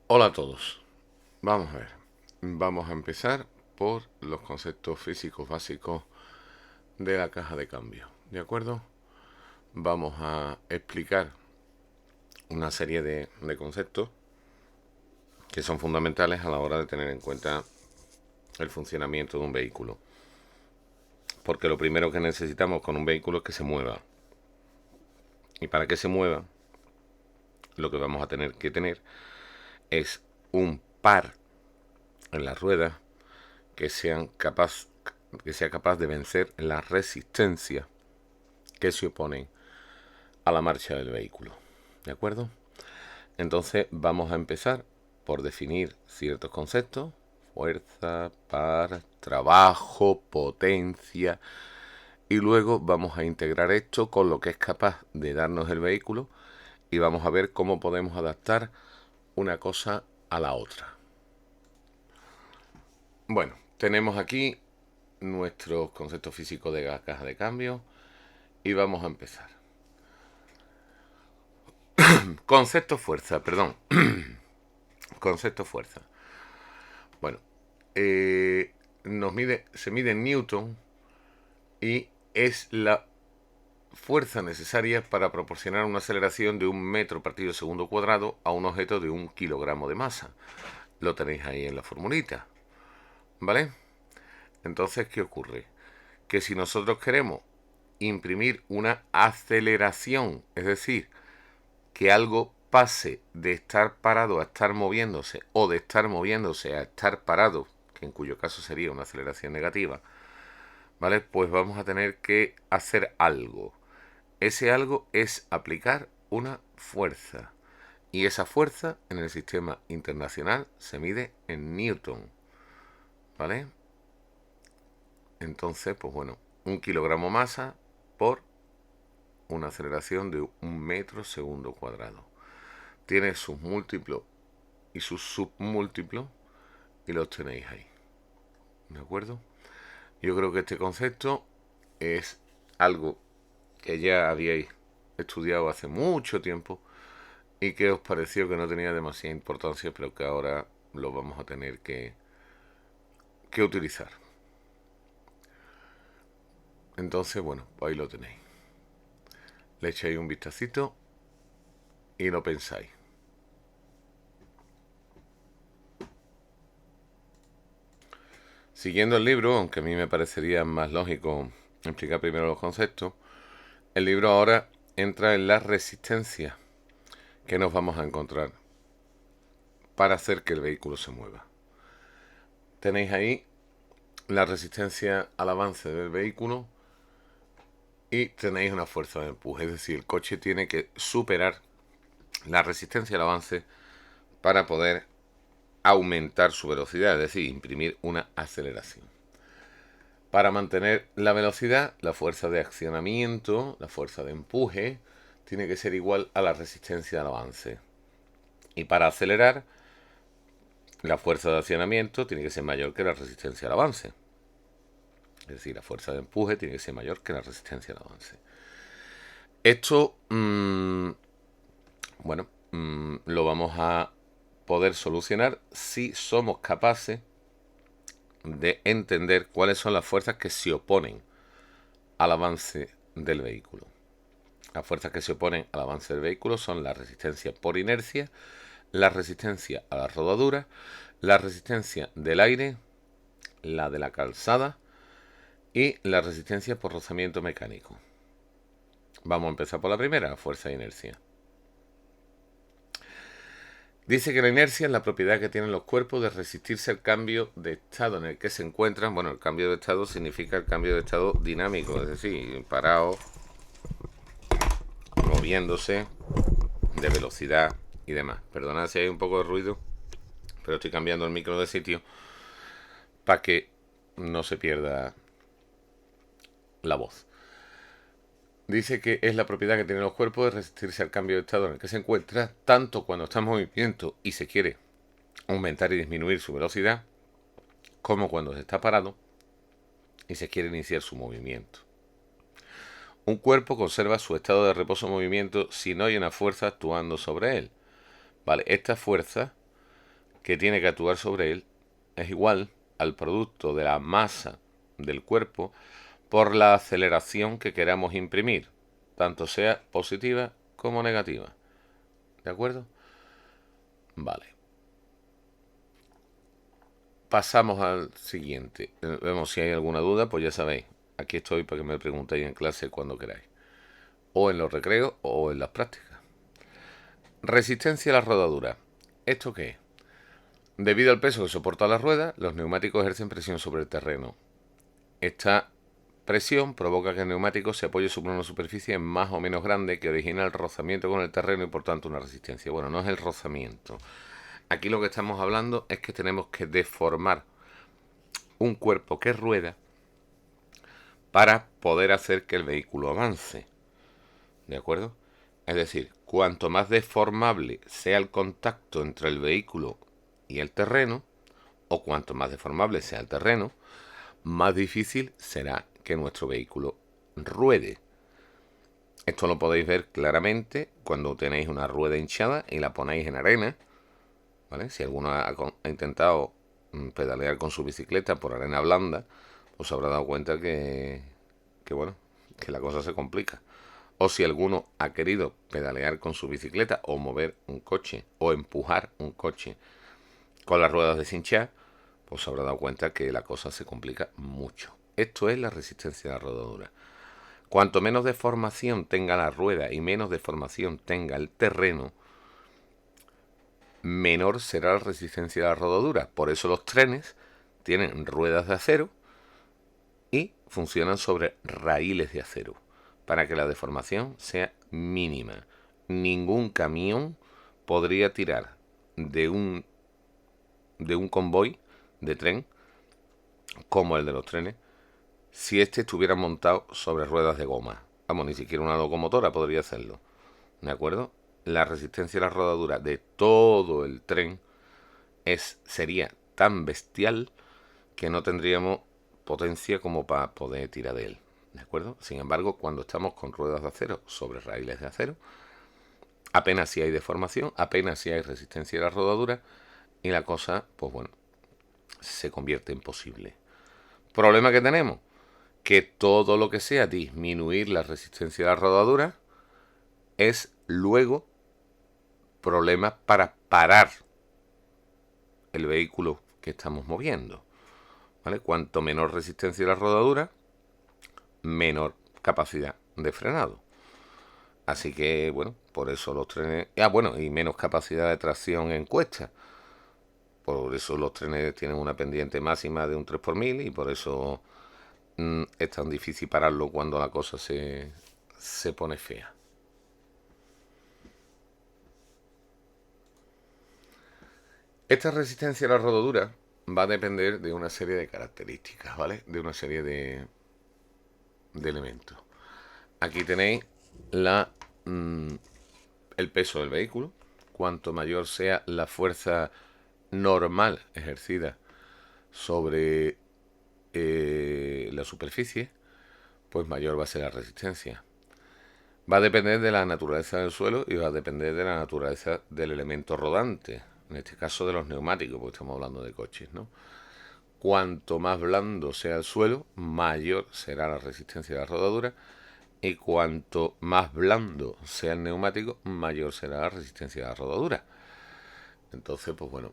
Hola a todos. Vamos a ver. Vamos a empezar por los conceptos físicos básicos de la caja de cambio. ¿De acuerdo? Vamos a explicar una serie de conceptos que son fundamentales a la hora de tener en cuenta el funcionamiento de un vehículo. Porque lo primero que necesitamos con un vehículo es que se mueva. Y para que se mueva, lo que vamos a tener que tener es un par en las ruedas que que sea capaz de vencer la resistencia que se oponen a la marcha del vehículo. ¿De acuerdo? Entonces vamos a empezar por definir ciertos conceptos: fuerza, par, trabajo, potencia, y luego vamos a integrar esto con lo que es capaz de darnos el vehículo y vamos a ver cómo podemos adaptar una cosa a la otra. Bueno, tenemos aquí nuestros conceptos físicos de la caja de cambio y vamos a empezar. Concepto fuerza, perdón. Concepto fuerza. Bueno, se mide en Newton y es la fuerza necesaria para proporcionar una aceleración de 1 metro partido segundo cuadrado a un objeto de 1 kilogramo de masa. Lo tenéis ahí en la formulita, ¿vale? Entonces, ¿qué ocurre? Que si nosotros queremos imprimir una aceleración, es decir, que algo pase de estar parado a estar moviéndose o de estar moviéndose a estar parado, que en cuyo caso sería una aceleración negativa, ¿vale? Pues vamos a tener que hacer algo. Ese algo es aplicar una fuerza. Y esa fuerza en el sistema internacional se mide en Newton, ¿vale? Entonces, pues bueno, 1 kilogramo masa por una aceleración de 1 metro segundo cuadrado. Tiene sus múltiplos y sus submúltiplos y los tenéis ahí. ¿De acuerdo? Yo creo que este concepto es algo que ya habíais estudiado hace mucho tiempo y que os pareció que no tenía demasiada importancia, pero que ahora lo vamos a tener que utilizar. Entonces, bueno, pues ahí lo tenéis. Le echáis un vistacito y lo pensáis. Siguiendo el libro, aunque a mí me parecería más lógico explicar primero los conceptos, el libro ahora entra en la resistencia que nos vamos a encontrar para hacer que el vehículo se mueva. Tenéis ahí la resistencia al avance del vehículo y tenéis una fuerza de empuje, es decir, el coche tiene que superar la resistencia al avance para poder aumentar su velocidad, es decir, imprimir una aceleración. Para mantener la velocidad, la fuerza de accionamiento, la fuerza de empuje, tiene que ser igual a la resistencia al avance. Y para acelerar, la fuerza de accionamiento tiene que ser mayor que la resistencia al avance. Es decir, la fuerza de empuje tiene que ser mayor que la resistencia al avance. Esto, bueno, lo vamos a poder solucionar si somos capaces de entender cuáles son las fuerzas que se oponen al avance del vehículo. Las fuerzas que se oponen al avance del vehículo son la resistencia por inercia, la resistencia a la rodadura, la resistencia del aire, la de la calzada y la resistencia por rozamiento mecánico. Vamos a empezar por la primera, la fuerza de inercia. Dice que la inercia es la propiedad que tienen los cuerpos de resistirse al cambio de estado en el que se encuentran. Bueno, el cambio de estado significa el cambio de estado dinámico, es decir, parado, moviéndose, de velocidad y demás. Perdonad si hay un poco de ruido, pero estoy cambiando el micro de sitio para que no se pierda la voz. Dice que es la propiedad que tienen los cuerpos de resistirse al cambio de estado en el que se encuentra, tanto cuando está en movimiento y se quiere aumentar y disminuir su velocidad, como cuando se está parado y se quiere iniciar su movimiento. Un cuerpo conserva su estado de reposo o movimiento si no hay una fuerza actuando sobre él. Vale, esta fuerza que tiene que actuar sobre él es igual al producto de la masa del cuerpo por la aceleración que queramos imprimir, tanto sea positiva como negativa. ¿De acuerdo? Vale. Pasamos al siguiente. Vemos si hay alguna duda, pues ya sabéis. Aquí estoy para que me preguntéis en clase cuando queráis. O en los recreos o en las prácticas. Resistencia a la rodadura. ¿Esto qué es? Debido al peso que soporta la rueda, los neumáticos ejercen presión sobre el terreno. Esta presión provoca que el neumático se apoye sobre una superficie más o menos grande que origina el rozamiento con el terreno y por tanto una resistencia. Bueno, no es el rozamiento. Aquí lo que estamos hablando es que tenemos que deformar un cuerpo que rueda para poder hacer que el vehículo avance. ¿De acuerdo? Es decir, cuanto más deformable sea el contacto entre el vehículo y el terreno, o cuanto más deformable sea el terreno, más difícil será que nuestro vehículo ruede. Esto lo podéis ver claramente cuando tenéis una rueda hinchada y la ponéis en arena, ¿vale? Si alguno ha intentado pedalear con su bicicleta por arena blanda, os habrá dado cuenta bueno, que la cosa se complica. O si alguno ha querido pedalear con su bicicleta o mover un coche o empujar un coche con las ruedas deshinchadas, pues se habrá dado cuenta que la cosa se complica mucho. Esto es la resistencia a la rodadura. Cuanto menos deformación tenga la rueda y menos deformación tenga el terreno, menor será la resistencia a la rodadura. Por eso los trenes tienen ruedas de acero y funcionan sobre raíles de acero, para que la deformación sea mínima. Ningún camión podría tirar de un convoy de tren como el de los trenes si este estuviera montado sobre ruedas de goma. Vamos, ni siquiera una locomotora podría hacerlo. ¿De acuerdo? La resistencia a la rodadura de todo el tren sería tan bestial que no tendríamos potencia como para poder tirar de él. ¿De acuerdo? Sin embargo, cuando estamos con ruedas de acero sobre raíles de acero, apenas si hay deformación, apenas si hay resistencia a la rodadura y la cosa, pues bueno, se convierte en posible. ¿Problema que tenemos? Que todo lo que sea disminuir la resistencia a la rodadura es luego problema para parar el vehículo que estamos moviendo. ¿Vale? Cuanto menor resistencia a la rodadura, menor capacidad de frenado. Así que, bueno, por eso los trenes... y menos capacidad de tracción en cuesta. Por eso los trenes tienen una pendiente máxima de un 3 por 1000 y por eso es tan difícil pararlo cuando la cosa se pone fea. Esta resistencia a la rodadura va a depender de una serie de características, ¿vale? De una serie de elementos. Aquí tenéis el peso del vehículo. Cuanto mayor sea la fuerza normal ejercida sobre la superficie, pues mayor va a ser la resistencia. Va a depender de la naturaleza del suelo y va a depender de la naturaleza del elemento rodante, en este caso de los neumáticos, porque estamos hablando de coches, ¿no? Cuanto más blando sea el suelo, mayor será la resistencia de la rodadura, y cuanto más blando sea el neumático, mayor será la resistencia de la rodadura. Entonces, pues bueno,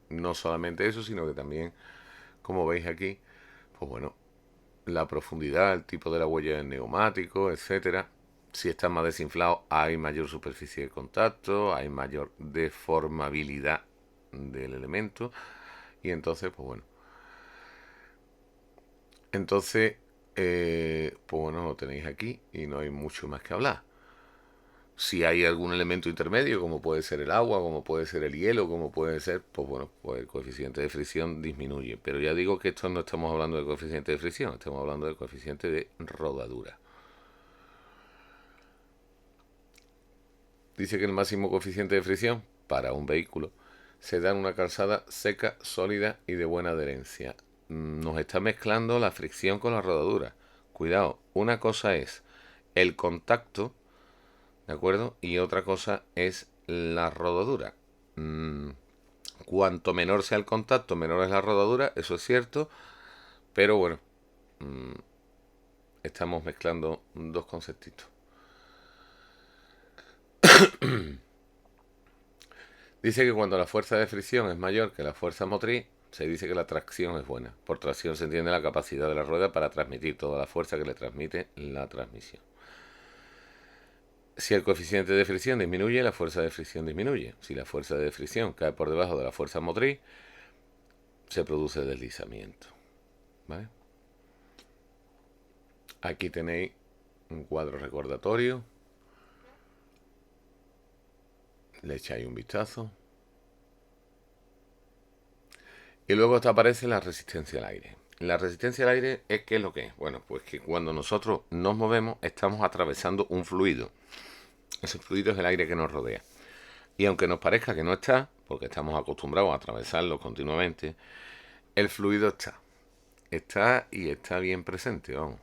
no solamente eso, sino que también, como veis aquí, pues bueno, la profundidad, el tipo de la huella del neumático, etcétera. Si está más desinflado, hay mayor superficie de contacto, hay mayor deformabilidad del elemento, y entonces, pues bueno. Entonces, pues bueno, lo tenéis aquí y no hay mucho más que hablar. Si hay algún elemento intermedio, como puede ser el agua, como puede ser el hielo, como puede ser, pues bueno, pues el coeficiente de fricción disminuye. Pero ya digo que esto no estamos hablando de coeficiente de fricción, estamos hablando del coeficiente de rodadura. Dice que el máximo coeficiente de fricción para un vehículo se da en una calzada seca, sólida y de buena adherencia. Nos está mezclando la fricción con la rodadura. Cuidado, una cosa es el contacto, ¿de acuerdo? Y otra cosa es la rodadura. Cuanto menor sea el contacto, menor es la rodadura, eso es cierto, pero bueno, estamos mezclando dos conceptitos. Dice que cuando la fuerza de fricción es mayor que la fuerza motriz, se dice que la tracción es buena. Por tracción se entiende la capacidad de la rueda para transmitir toda la fuerza que le transmite la transmisión. Si el coeficiente de fricción disminuye, la fuerza de fricción disminuye. Si la fuerza de fricción cae por debajo de la fuerza motriz, se produce deslizamiento. ¿Vale? Aquí tenéis un cuadro recordatorio. Le echáis un vistazo. Y luego te aparece la resistencia al aire. La resistencia al aire es ¿qué es lo que es? Bueno, pues que cuando nosotros nos movemos estamos atravesando un fluido. Ese fluido es el aire que nos rodea. Y aunque nos parezca que no está, porque estamos acostumbrados a atravesarlo continuamente, el fluido está. Está y está bien presente, vamos.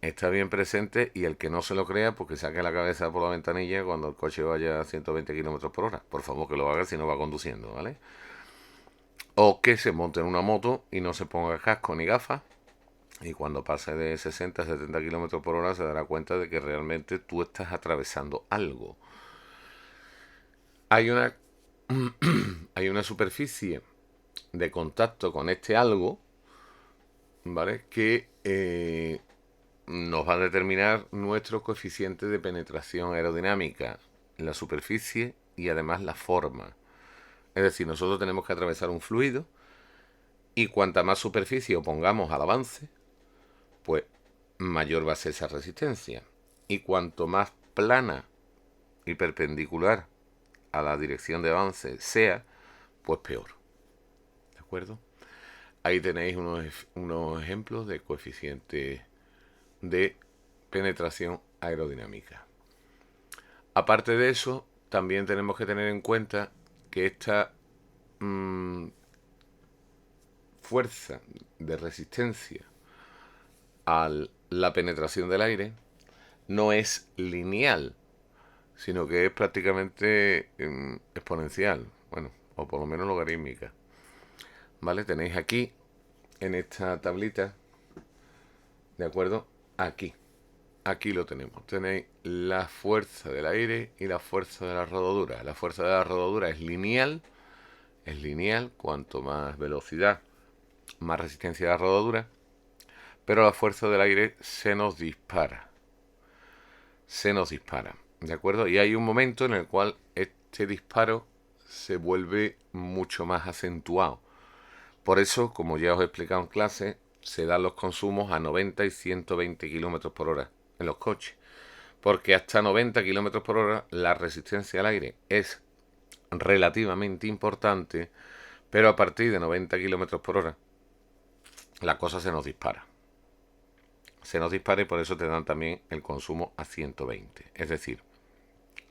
Está bien presente y el que no se lo crea, pues que saque la cabeza por la ventanilla cuando el coche vaya a 120 km por hora. Por favor, que lo haga si no va conduciendo, ¿vale? O que se monte en una moto y no se ponga casco ni gafas. Y cuando pase de 60 a 70 km por hora se dará cuenta de que realmente tú estás atravesando algo. Hay una, hay una superficie de contacto con este algo, ¿vale? Que nos va a determinar nuestro coeficiente de penetración aerodinámica, la superficie y además la forma. Es decir, nosotros tenemos que atravesar un fluido y cuanta más superficie opongamos al avance, pues mayor va a ser esa resistencia. Y cuanto más plana y perpendicular a la dirección de avance sea, pues peor. ¿De acuerdo? Ahí tenéis unos ejemplos de coeficiente de penetración aerodinámica. Aparte de eso, también tenemos que tener en cuenta que esta fuerza de resistencia a la penetración del aire no es lineal, sino que es prácticamente exponencial, bueno, o por lo menos logarítmica. ¿Vale? Tenéis aquí, en esta tablita, ¿de acuerdo? Aquí lo tenemos. Tenéis la fuerza del aire y la fuerza de la rodadura. La fuerza de la rodadura es lineal. Es lineal. Cuanto más velocidad, más resistencia de la rodadura. Pero la fuerza del aire se nos dispara. Se nos dispara. ¿De acuerdo? Y hay un momento en el cual este disparo se vuelve mucho más acentuado. Por eso, como ya os he explicado en clase, se dan los consumos a 90 y 120 km por hora en los coches. Porque hasta 90 km por hora la resistencia al aire es relativamente importante, pero a partir de 90 km por hora la cosa se nos dispara. Se nos dispara y por eso te dan también el consumo a 120. Es decir,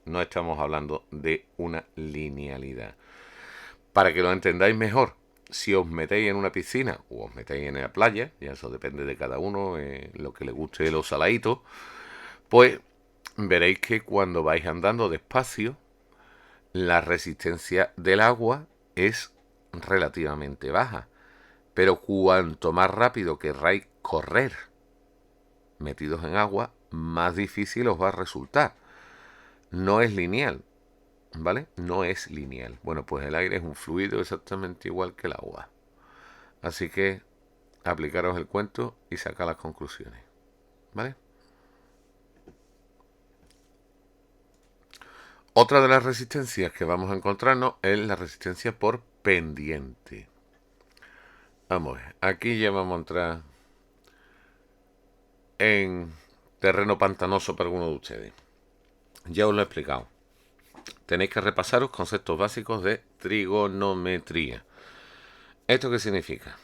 no estamos hablando de una linealidad. Para que lo entendáis mejor, si os metéis en una piscina o os metéis en la playa, ya eso depende de cada uno, lo que le guste los saladitos, pues veréis que cuando vais andando despacio, la resistencia del agua es relativamente baja. Pero cuanto más rápido querráis correr metidos en agua, más difícil os va a resultar. No es lineal, ¿vale? No es lineal. Bueno, pues el aire es un fluido exactamente igual que el agua. Así que aplicaros el cuento y sacad las conclusiones, ¿vale? Otra de las resistencias que vamos a encontrarnos es la resistencia por pendiente. Vamos a ver, aquí ya vamos a entrar en terreno pantanoso para algunos de ustedes. Ya os lo he explicado. Tenéis que repasaros conceptos básicos de trigonometría. ¿Esto qué significa?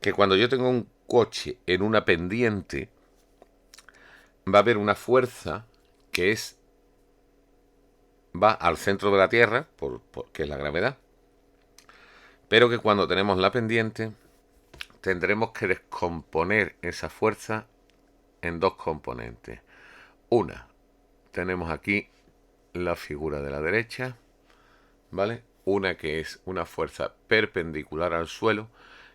Que cuando yo tengo un coche en una pendiente, va a haber una fuerza que va al centro de la Tierra, que es la gravedad, pero que cuando tenemos la pendiente tendremos que descomponer esa fuerza en dos componentes. Una, tenemos aquí la figura de la derecha, ¿vale? Una que es una fuerza perpendicular al suelo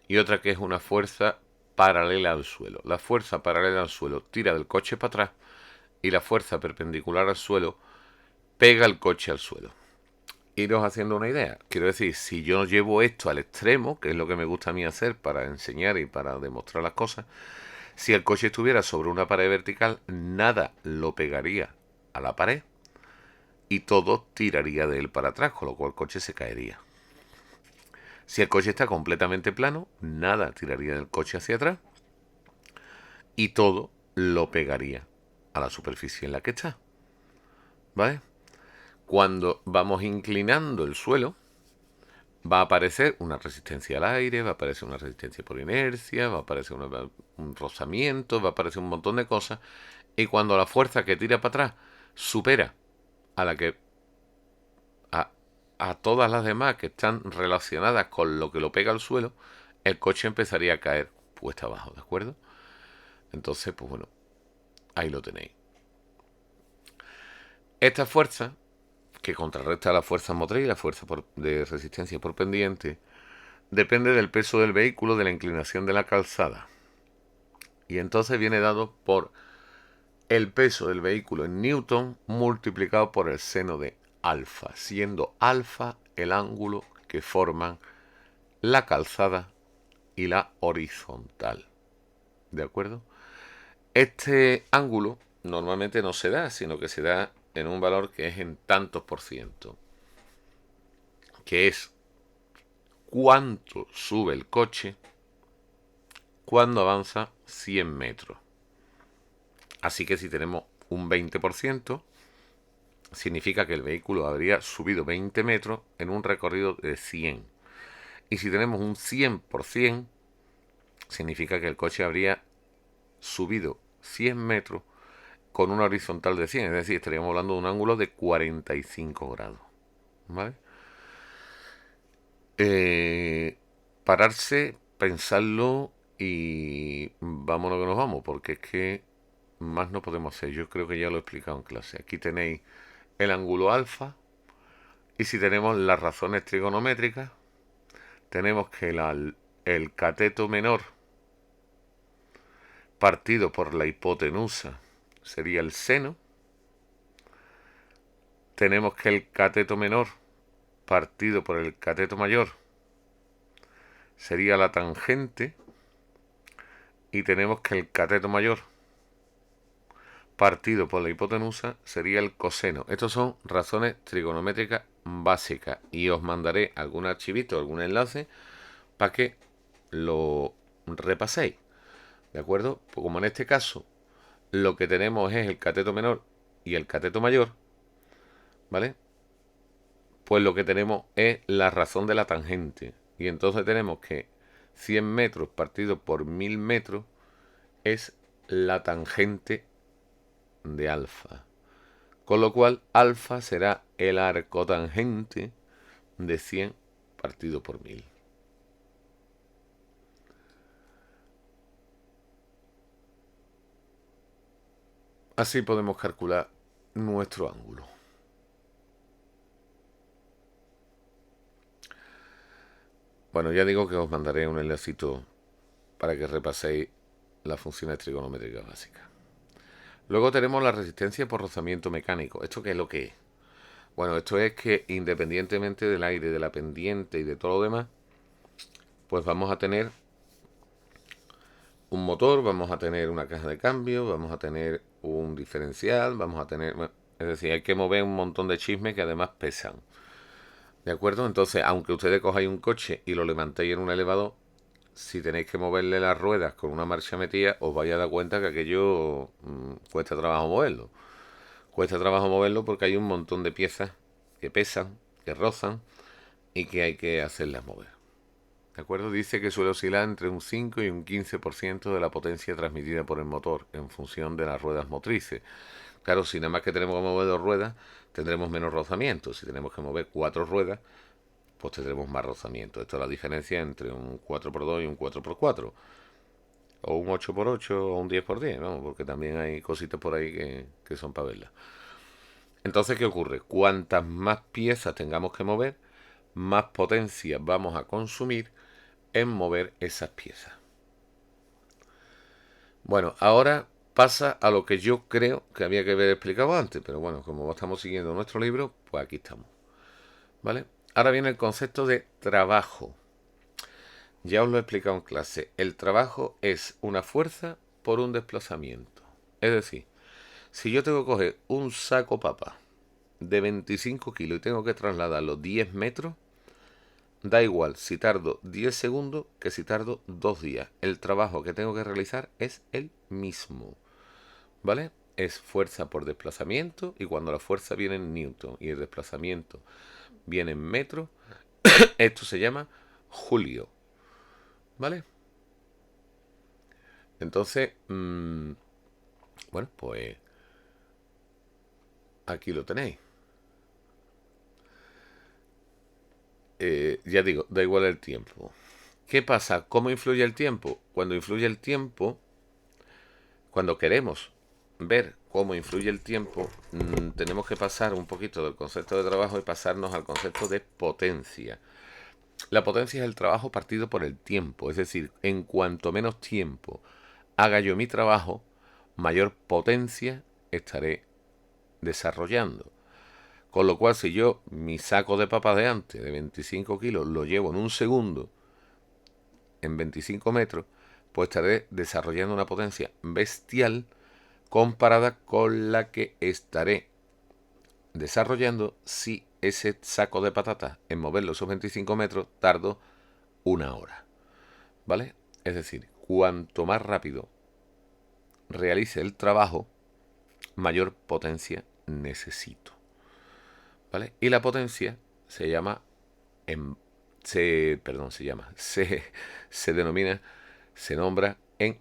y otra que es una fuerza paralela al suelo. La fuerza paralela al suelo tira del coche para atrás y la fuerza perpendicular al suelo pega el coche al suelo. Iros haciendo una idea. Quiero decir, si yo llevo esto al extremo, que es lo que me gusta a mí hacer para enseñar y para demostrar las cosas, si el coche estuviera sobre una pared vertical, nada lo pegaría a la pared y todo tiraría de él para atrás, con lo cual el coche se caería. Si el coche está completamente plano, nada tiraría del coche hacia atrás y todo lo pegaría a la superficie en la que está. ¿Vale? Cuando vamos inclinando el suelo, va a aparecer una resistencia al aire, va a aparecer una resistencia por inercia, va a aparecer un rozamiento, va a aparecer un montón de cosas. Y cuando la fuerza que tira para atrás supera a la que a todas las demás que están relacionadas con lo que lo pega al suelo, el coche empezaría a caer puesta abajo, ¿de acuerdo? Entonces, pues bueno, ahí lo tenéis. Esta fuerza, que contrarresta la fuerza motriz y la fuerza de resistencia por pendiente, depende del peso del vehículo, de la inclinación de la calzada. Y entonces viene dado por el peso del vehículo en newton multiplicado por el seno de alfa, siendo alfa el ángulo que forman la calzada y la horizontal. ¿De acuerdo? Este ángulo normalmente no se da, sino que se da en un valor que es en tantos por ciento, que es cuánto sube el coche cuando avanza 100 metros. Así que si tenemos un 20%, significa que el vehículo habría subido 20 metros en un recorrido de 100. Y si tenemos un 100%, significa que el coche habría subido 100 metros con una horizontal de 100. Es decir, estaríamos hablando de un ángulo de 45 grados. ¿Vale? Pararse, pensarlo y vámonos que nos vamos, porque es que más no podemos hacer. Yo creo que ya lo he explicado en clase. Aquí tenéis el ángulo alfa y si tenemos las razones trigonométricas, tenemos que el cateto menor partido por la hipotenusa sería el seno. Tenemos que el cateto menor partido por el cateto mayor sería la tangente. Y tenemos que el cateto mayor partido por la hipotenusa sería el coseno. Estos son razones trigonométricas básicas y os mandaré algún archivito, algún enlace para que lo repaséis. ¿De acuerdo? Pues como en este caso lo que tenemos es el cateto menor y el cateto mayor, ¿vale? Pues lo que tenemos es la razón de la tangente. Y entonces tenemos que 100 metros partido por 1000 metros es la tangente de alfa. Con lo cual, alfa será el arco tangente de 100 partido por 1000. Así podemos calcular nuestro ángulo. Bueno, ya digo que os mandaré un enlacito para que repaséis las funciones trigonométricas básicas. Luego tenemos la resistencia por rozamiento mecánico. ¿Esto qué es lo que es? Bueno, esto es que independientemente del aire, de la pendiente y de todo lo demás, pues vamos a tener un motor, vamos a tener una caja de cambio, vamos a tener un diferencial, vamos a tener... Bueno, es decir, hay que mover un montón de chismes que además pesan. ¿De acuerdo? Entonces, aunque ustedes cojáis un coche y lo levantéis en un elevador, si tenéis que moverle las ruedas con una marcha metida, os vais a dar cuenta que aquello cuesta trabajo moverlo. Cuesta trabajo moverlo porque hay un montón de piezas que pesan, que rozan y que hay que hacerlas mover. ¿De acuerdo? Dice que suele oscilar entre un 5 y un 15% de la potencia transmitida por el motor en función de las ruedas motrices. Claro, si nada más que tenemos que mover 2 ruedas, tendremos menos rozamiento. Si tenemos que mover 4 ruedas, pues tendremos más rozamiento. Esto es la diferencia entre un 4x2 y un 4x4. O un 8x8 o un 10x10, vamos, porque también hay cositas por ahí que son para verlas. Entonces, ¿qué ocurre? Cuantas más piezas tengamos que mover, más potencia vamos a consumir en mover esas piezas. Bueno, ahora pasa a lo que yo creo que había que haber explicado antes, pero bueno, como estamos siguiendo nuestro libro, pues aquí estamos. ¿Vale? Ahora viene el concepto de trabajo. Ya os lo he explicado en clase. El trabajo es una fuerza por un desplazamiento. Es decir, si yo tengo que coger un saco papa de 25 kilos y tengo que trasladarlo 10 metros, da igual si tardo 10 segundos que si tardo 2 días. El trabajo que tengo que realizar es el mismo. ¿Vale? Es fuerza por desplazamiento y cuando la fuerza viene en newton y el desplazamiento viene en metros, esto se llama julio. ¿Vale? Entonces, bueno, pues aquí lo tenéis. Ya digo, da igual el tiempo. ¿Qué pasa? ¿Cómo influye el tiempo? Cuando influye el tiempo, cuando queremos ver cómo influye el tiempo, tenemos que pasar un poquito del concepto de trabajo y pasarnos al concepto de potencia. La potencia es el trabajo partido por el tiempo, es decir, en cuanto menos tiempo haga yo mi trabajo, mayor potencia estaré desarrollando. Con lo cual, si yo mi saco de papas de antes, de 25 kilos, lo llevo en un segundo, en 25 metros, pues estaré desarrollando una potencia bestial comparada con la que estaré desarrollando si ese saco de patatas en moverlo esos 25 metros tardo una hora. ¿Vale? Es decir, cuanto más rápido realice el trabajo, mayor potencia necesito. ¿Vale? Y la potencia se llama, se denomina, se nombra en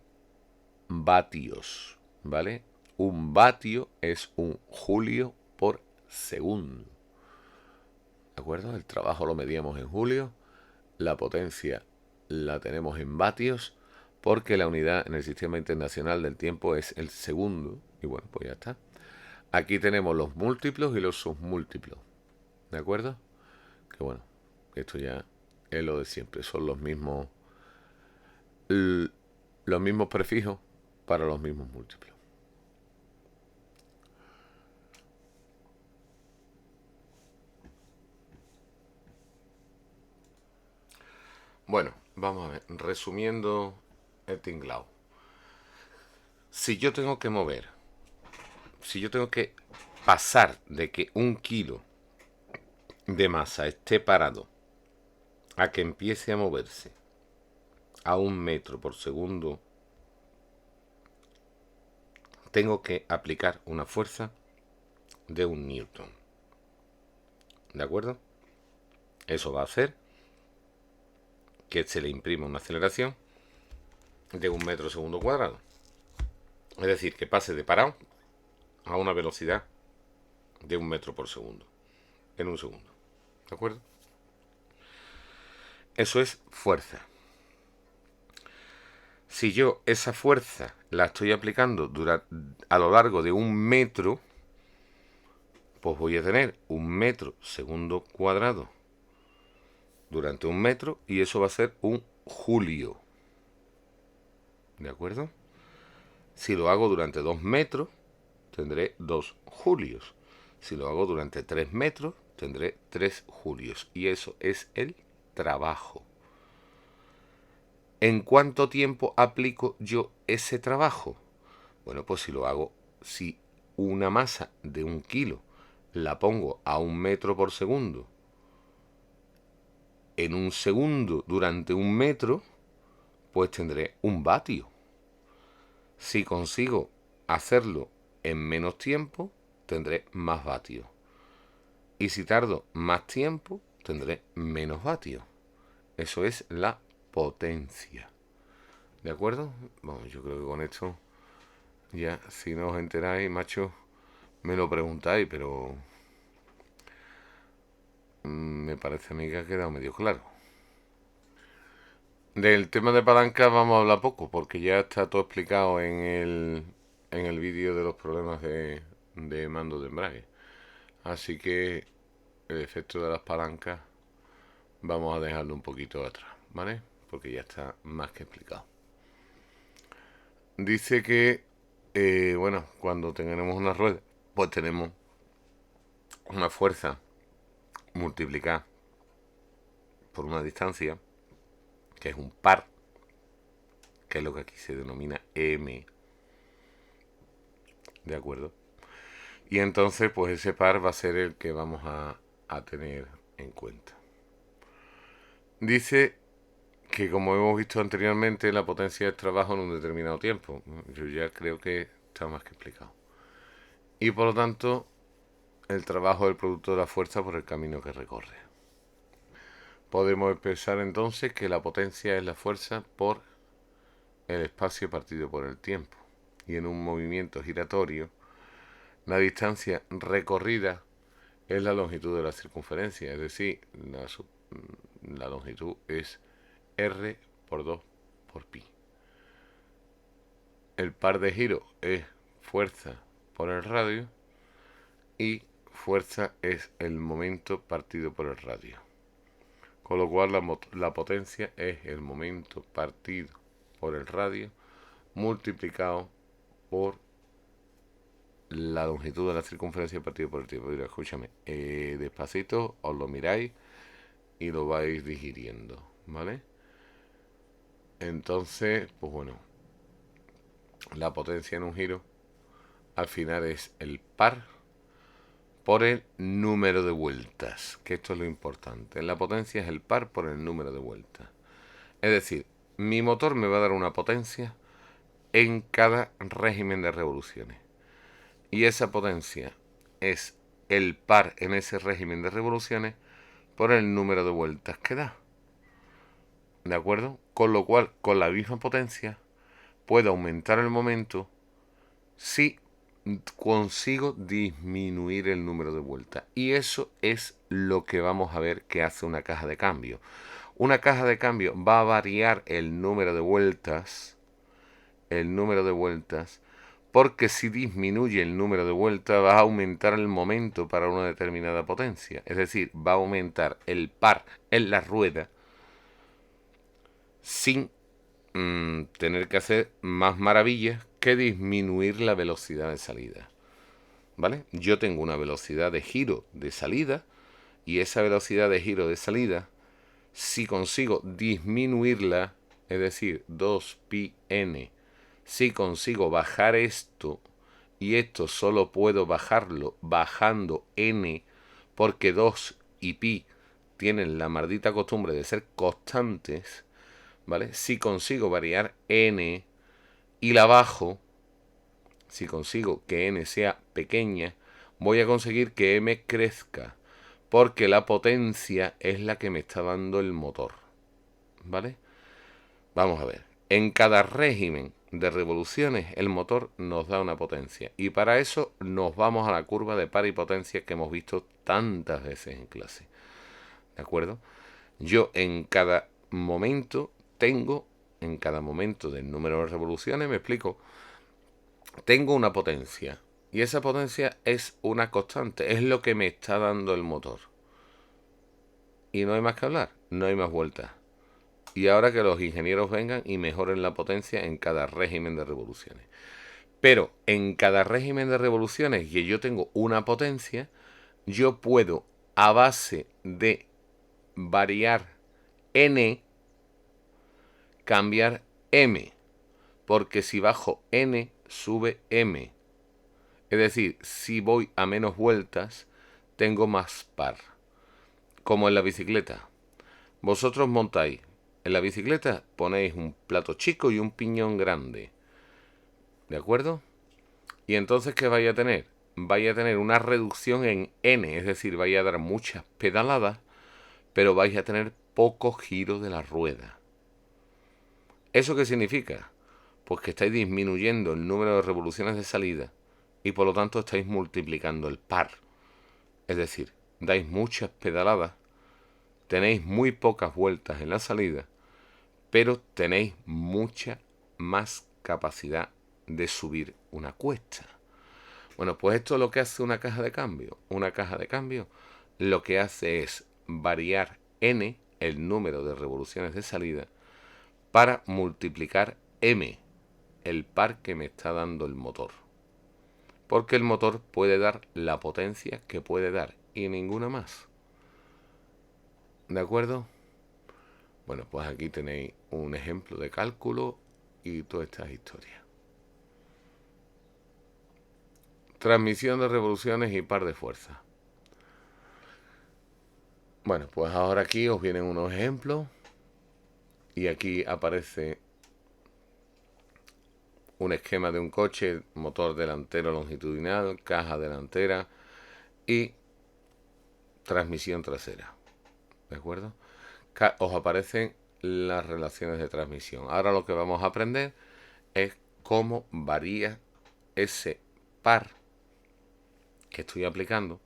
vatios. ¿Vale? Un vatio es un julio por segundo. ¿De acuerdo? El trabajo lo medíamos en julio, la potencia la tenemos en vatios, porque la unidad en el Sistema Internacional del Tiempo es el segundo. Y bueno, pues ya está. Aquí tenemos los múltiplos y los submúltiplos. ¿De acuerdo? Que bueno, esto ya es lo de siempre. Son los mismos prefijos para los mismos múltiplos. Bueno, vamos a ver. Resumiendo el tinglao. Si yo tengo que pasar de que un kilo de masa esté parado a que empiece a moverse a 1 metro por segundo, tengo que aplicar una fuerza de 1 newton. ¿De acuerdo? Eso va a hacer que se le imprima una aceleración de 1 metro segundo cuadrado. Es decir, que pase de parado a una velocidad de 1 metro por segundo en un segundo. ¿De acuerdo? Eso es fuerza. Si yo esa fuerza la estoy aplicando a lo largo de 1 metro, pues voy a tener 1 metro segundo cuadrado durante 1 metro y eso va a ser un julio. ¿De acuerdo? Si lo hago durante 2 metros, tendré 2 julios. Si lo hago durante 3 metros, tendré 3 julios. Y eso es el trabajo. ¿En cuánto tiempo aplico yo ese trabajo? Bueno, pues si una masa de 1 kilo la pongo a 1 metro por segundo, en un segundo durante 1 metro, pues tendré un vatio. Si consigo hacerlo en menos tiempo, tendré más vatios. Y si tardo más tiempo, tendré menos vatios. Eso es la potencia. ¿De acuerdo? Bueno, yo creo que con esto ya, si no os enteráis, macho, me lo preguntáis, pero me parece a mí que ha quedado medio claro. Del tema de palanca vamos a hablar poco, porque ya está todo explicado en el vídeo de los problemas de mando de embrague. Así que el efecto de las palancas vamos a dejarlo un poquito atrás, ¿vale? Porque ya está más que explicado. Dice que, bueno, cuando tengamos una rueda, pues tenemos una fuerza multiplicada por una distancia, que es un par, que es lo que aquí se denomina m, ¿de acuerdo? Y entonces, pues ese par va a ser el que vamos a tener en cuenta. Dice que, como hemos visto anteriormente, la potencia es trabajo en un determinado tiempo. Yo ya creo que está más que explicado. Y por lo tanto, el trabajo es el producto de la fuerza por el camino que recorre. Podemos expresar entonces que la potencia es la fuerza por el espacio partido por el tiempo. Y en un movimiento giratorio, la distancia recorrida es la longitud de la circunferencia, es decir, la longitud es r por 2 por pi. El par de giros es fuerza por el radio y fuerza es el momento partido por el radio. Con lo cual la potencia es el momento partido por el radio multiplicado por la longitud de la circunferencia partido por el tiempo. Mira, escúchame, despacito os lo miráis y lo vais digiriendo, ¿vale? Entonces, pues bueno, la potencia en un giro al final es el par por el número de vueltas, que esto es lo importante. La potencia es el par por el número de vueltas. Es decir, mi motor me va a dar una potencia en cada régimen de revoluciones. Y esa potencia es el par en ese régimen de revoluciones por el número de vueltas que da. ¿De acuerdo? Con lo cual, con la misma potencia, puedo aumentar el momento si consigo disminuir el número de vueltas. Y eso es lo que vamos a ver que hace una caja de cambio. Una caja de cambio va a variar el número de vueltas, porque si disminuye el número de vueltas va a aumentar el momento para una determinada potencia. Es decir, va a aumentar el par en la rueda sin tener que hacer más maravillas que disminuir la velocidad de salida. ¿Vale? Yo tengo una velocidad de giro de salida y esa velocidad de giro de salida, si consigo disminuirla, es decir, 2πn, si consigo bajar esto, y esto solo puedo bajarlo bajando n, porque 2 y pi tienen la maldita costumbre de ser constantes, ¿vale? Si consigo variar n y la bajo, si consigo que n sea pequeña, voy a conseguir que m crezca, porque la potencia es la que me está dando el motor, ¿vale? Vamos a ver, en cada régimen de revoluciones el motor nos da una potencia, y para eso nos vamos a la curva de par y potencia que hemos visto tantas veces en clase, ¿de acuerdo? Yo en cada momento en cada momento del número de revoluciones, me explico, tengo una potencia, y esa potencia es una constante, es lo que me está dando el motor. Y no hay más que hablar, no hay más vueltas. Y ahora que los ingenieros vengan y mejoren la potencia en cada régimen de revoluciones. Pero en cada régimen de revoluciones que yo tengo una potencia, yo puedo, a base de variar n, cambiar m. Porque si bajo n, sube m. Es decir, si voy a menos vueltas, tengo más par. Como en la bicicleta. Vosotros montáis en la bicicleta, ponéis un plato chico y un piñón grande. ¿De acuerdo? Y entonces, ¿qué vais a tener? Vais a tener una reducción en n, es decir, vais a dar muchas pedaladas, pero vais a tener poco giro de la rueda. ¿Eso qué significa? Pues que estáis disminuyendo el número de revoluciones de salida y por lo tanto estáis multiplicando el par. Es decir, dais muchas pedaladas, tenéis muy pocas vueltas en la salida, pero tenéis mucha más capacidad de subir una cuesta. Bueno, pues esto es lo que hace una caja de cambio. Una caja de cambio lo que hace es variar n, el número de revoluciones de salida, para multiplicar m, el par que me está dando el motor. Porque el motor puede dar la potencia que puede dar y ninguna más. ¿De acuerdo? Bueno, pues aquí tenéis un ejemplo de cálculo y todas estas historias. Transmisión de revoluciones y par de fuerza. Bueno, pues ahora aquí os vienen unos ejemplos y aquí aparece un esquema de un coche, motor delantero longitudinal, caja delantera y transmisión trasera. ¿De acuerdo? Os aparecen las relaciones de transmisión. Ahora lo que vamos a aprender es cómo varía ese par que estoy aplicando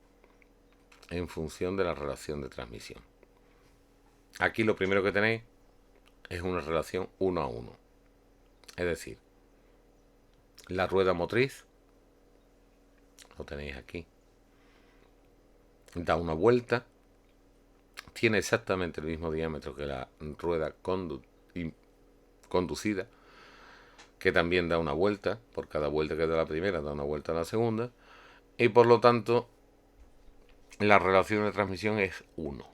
en función de la relación de transmisión. Aquí lo primero que tenéis es una relación 1 a 1. Es decir, la rueda motriz, lo tenéis aquí, da una vuelta, tiene exactamente el mismo diámetro que la rueda conducida, que también da una vuelta, por cada vuelta que da la primera da una vuelta a la segunda, y por lo tanto la relación de transmisión es 1.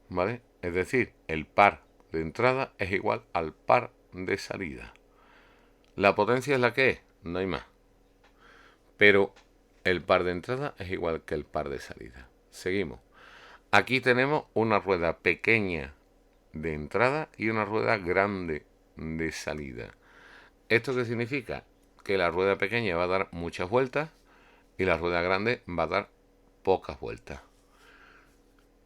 ¿Vale? Es decir, el par de entrada es igual al par de salida. La potencia es la que es, no hay más. Pero el par de entrada es igual que el par de salida. Seguimos. Aquí tenemos una rueda pequeña de entrada y una rueda grande de salida. ¿Esto qué significa? Que la rueda pequeña va a dar muchas vueltas y la rueda grande va a dar pocas vueltas.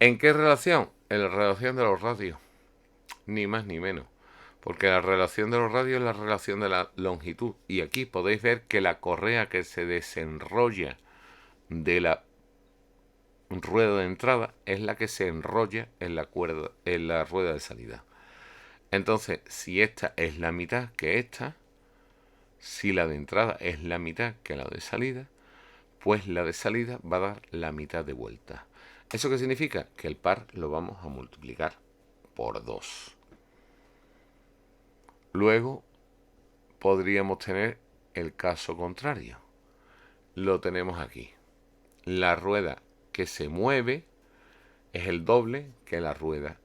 ¿En qué relación? En la relación de los radios. Ni más ni menos. Porque la relación de los radios es la relación de la longitud. Y aquí podéis ver que la correa que se desenrolla de la rueda de entrada es la que se enrolla en la rueda de salida. Entonces, si esta es la mitad que esta, si la de entrada es la mitad que la de salida, pues la de salida va a dar la mitad de vuelta. ¿Eso qué significa? Que el par lo vamos a multiplicar por 2. Luego podríamos tener el caso contrario. Lo tenemos aquí. La rueda que se mueve es el doble que la rueda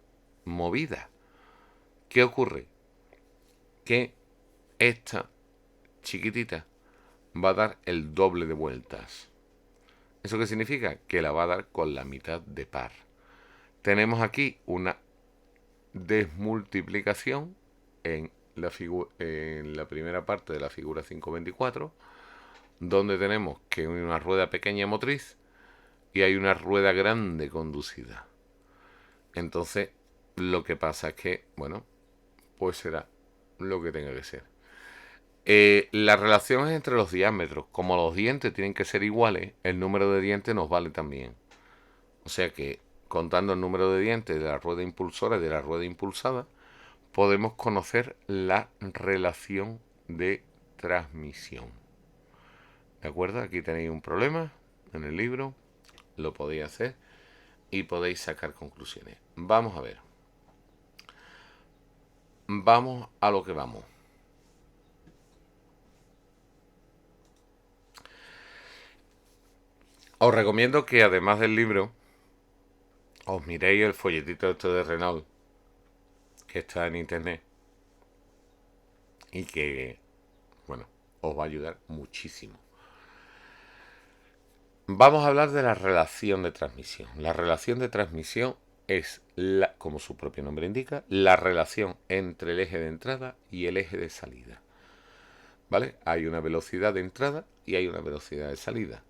movida. ¿Qué ocurre? Que esta chiquitita va a dar el doble de vueltas. ¿Eso qué significa? Que la va a dar con la mitad de par. Tenemos aquí una desmultiplicación en la primera parte de la figura 524, donde tenemos que hay una rueda pequeña motriz y hay una rueda grande conducida. Entonces, lo que pasa es que, bueno, pues será lo que tenga que ser. La relación es entre los diámetros. Como los dientes tienen que ser iguales, el número de dientes nos vale también. O sea que, contando el número de dientes de la rueda impulsora y de la rueda impulsada, podemos conocer la relación de transmisión. ¿De acuerdo? Aquí tenéis un problema en el libro, lo podéis hacer y podéis sacar conclusiones. Vamos a ver. Vamos a lo que vamos. Os recomiendo que además del libro os miréis el folletito esto de Renault que está en internet y que, bueno, os va a ayudar muchísimo. Vamos a hablar de la relación de transmisión. La relación de transmisión es, como su propio nombre indica, la relación entre el eje de entrada y el eje de salida. ¿Vale? Hay una velocidad de entrada y hay una velocidad de salida.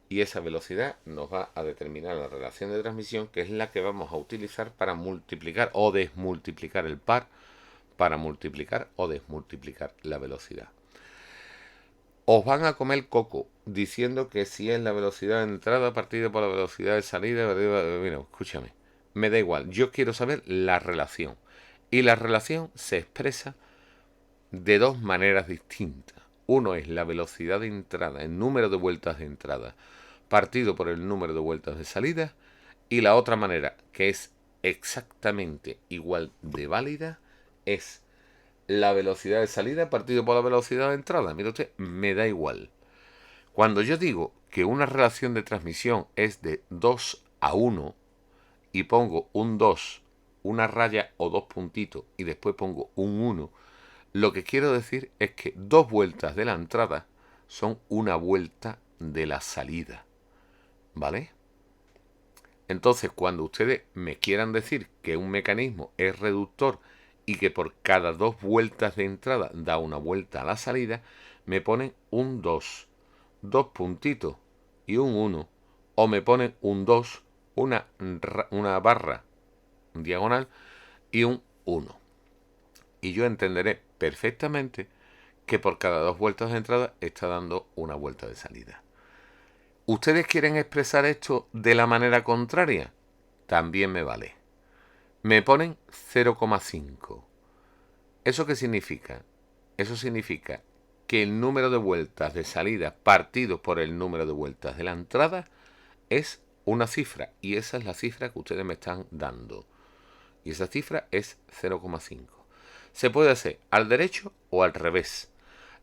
Y esa velocidad nos va a determinar la relación de transmisión, que es la que vamos a utilizar para multiplicar o desmultiplicar el par, para multiplicar o desmultiplicar la velocidad. Os van a comer coco diciendo que si es la velocidad de entrada partida por la velocidad de salida. Mira, escúchame, me da igual. Yo quiero saber la relación. Y la relación se expresa de dos maneras distintas. Uno es la velocidad de entrada, el número de vueltas de entrada, partido por el número de vueltas de salida. Y la otra manera, que es exactamente igual de válida, es la velocidad de salida partido por la velocidad de entrada. Mire usted, me da igual. Cuando yo digo que una relación de transmisión es de 2 a 1 y pongo un 2, una raya o dos puntitos y después pongo un 1, lo que quiero decir es que 2 vueltas de la entrada son una vuelta de la salida. ¿Vale? Entonces, cuando ustedes me quieran decir que un mecanismo es reductor y que por cada 2 vueltas de entrada da una vuelta a la salida, me ponen un 2, 2 puntitos y un 1, o me ponen un 2, una barra diagonal y un 1. Y yo entenderé perfectamente que por cada 2 vueltas de entrada está dando una vuelta de salida. ¿Ustedes quieren expresar esto de la manera contraria? También me vale. Me ponen 0,5. ¿Eso qué significa? Eso significa que el número de vueltas de salida partido por el número de vueltas de la entrada es una cifra. Y esa es la cifra que ustedes me están dando. Y esa cifra es 0,5. Se puede hacer al derecho o al revés.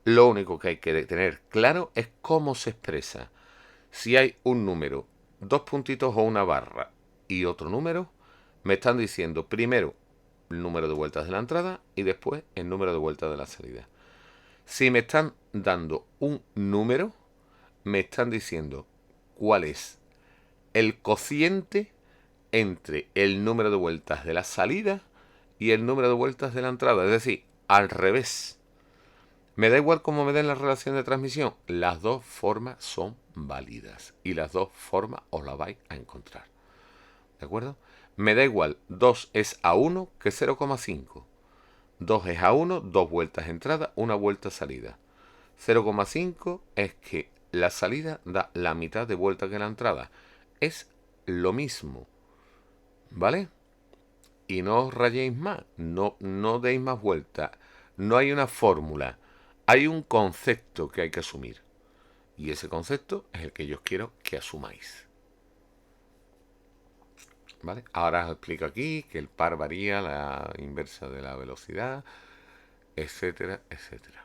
Lo único que hay que tener claro es cómo se expresa. Si hay un número, 2 puntitos o una barra y otro número, me están diciendo primero el número de vueltas de la entrada y después el número de vueltas de la salida. Si me están dando un número, me están diciendo cuál es el cociente entre el número de vueltas de la salida y el número de vueltas de la entrada. Es decir, al revés. Me da igual cómo me den la relación de transmisión. Las dos formas son válidas. Y las dos formas os las vais a encontrar. ¿De acuerdo? Me da igual 2 es a 1 que 0,5. 2 es a 1, 2 vueltas entrada, una vuelta salida. 0,5 es que la salida da la mitad de vuelta que la entrada. Es lo mismo. ¿Vale? Y no os rayéis más. No deis más vueltas. No hay una fórmula. Hay un concepto que hay que asumir. Y ese concepto es el que yo quiero que asumáis. ¿Vale? Ahora os explico aquí que el par varía la inversa de la velocidad, etcétera, etcétera.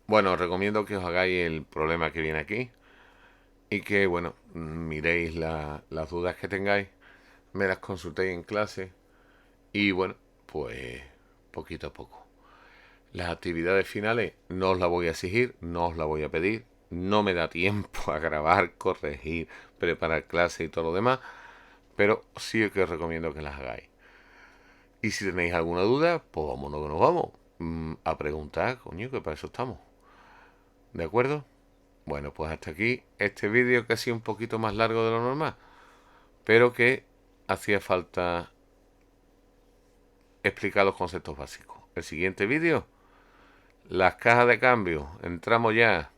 Bueno, os recomiendo que os hagáis el problema que viene aquí y que, bueno, miréis las dudas que tengáis, me las consultéis en clase y, bueno, pues poquito a poco. Las actividades finales no os las voy a exigir, no os las voy a pedir, no me da tiempo a grabar, corregir, preparar clase y todo lo demás, pero sí que os recomiendo que las hagáis. Y si tenéis alguna duda, pues vámonos que nos vamos a preguntar, coño, que para eso estamos. ¿De acuerdo? Bueno, pues hasta aquí este vídeo que ha sido un poquito más largo de lo normal, pero que hacía falta explicar los conceptos básicos. El siguiente vídeo, las cajas de cambio. Entramos ya.